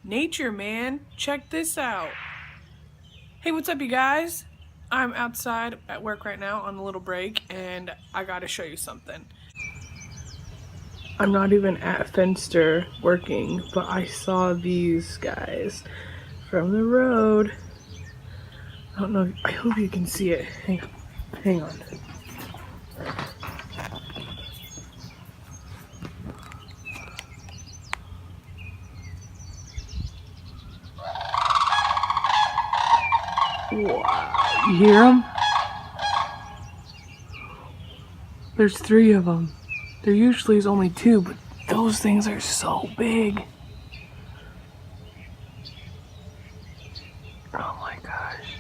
Nature, man. Check this out. Hey, what's up, you guys? I'm outside at work right now on a little break, and I gotta show you something. I'm not even at Fenster working, but I saw these guys from the road. I don't know, I hope you can see it. Hang on. Wow, you hear them? There's 3 of them. There usually is only 2, but those things are so big. Oh my gosh.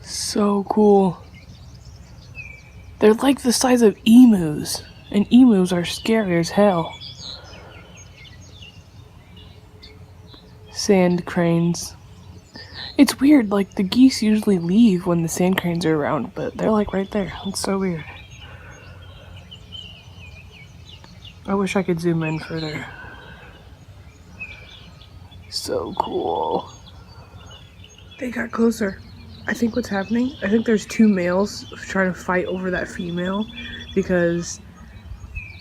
So cool. They're like the size of emus, and emus are scary as hell. Sand cranes. It's weird, like the geese usually leave when the sand cranes are around, but they're like right there. It's so weird. I wish I could zoom in further. So cool. They got closer. I think what's happening, I think there's 2 males trying to fight over that female because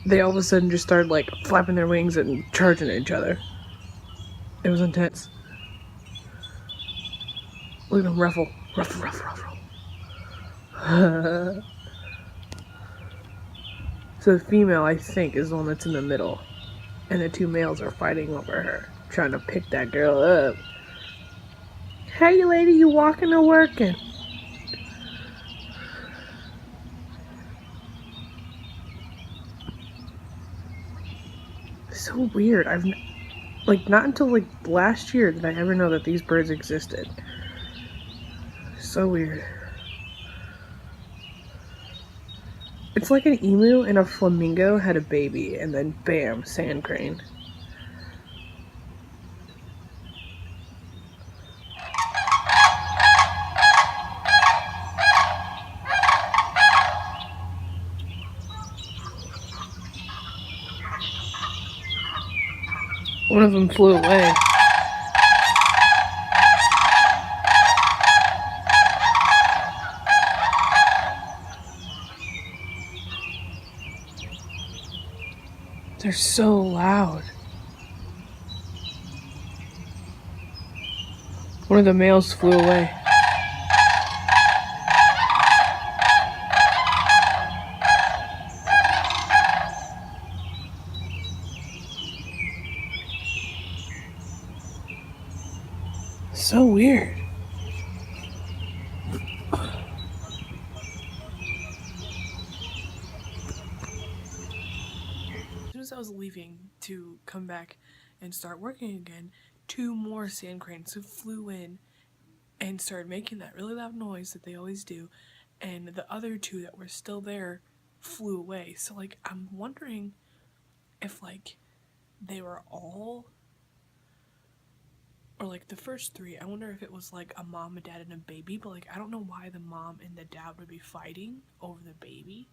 they all of a sudden just started like flapping their wings and charging at each other. It was intense. Look at them ruffle. Ruffle, ruffle, ruffle. So the female, I think, is the one that's in the middle. And the 2 males are fighting over her, trying to pick that girl up. Hey lady, you walking or working? So weird. Not until like last year did I ever know that these birds existed. So weird. It's like an emu and a flamingo had a baby, and then bam, sand crane. One of them flew away. They're so loud. One of the males flew away. So weird. As soon as I was leaving to come back and start working again, 2 more sand cranes flew in and started making that really loud noise that they always do, and the other 2 that were still there flew away. So like I'm wondering if like they were all, or like the first 3, I wonder if it was like a mom, a dad, and a baby, but like I don't know why the mom and the dad would be fighting over the baby,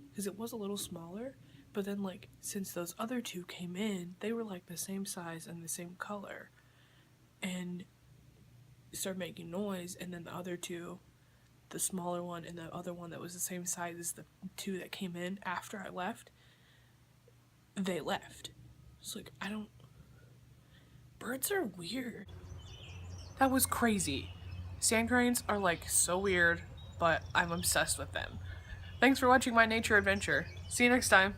because it was a little smaller. But then like since those other 2 came in, they were like the same size and the same color and started making noise, and then the other 2, the smaller one and the other one that was the same size as the 2 that came in after I left, they left. So like birds are weird. That was crazy. Sand cranes are like so weird, but I'm obsessed with them. Thanks for watching my nature adventure. See you next time.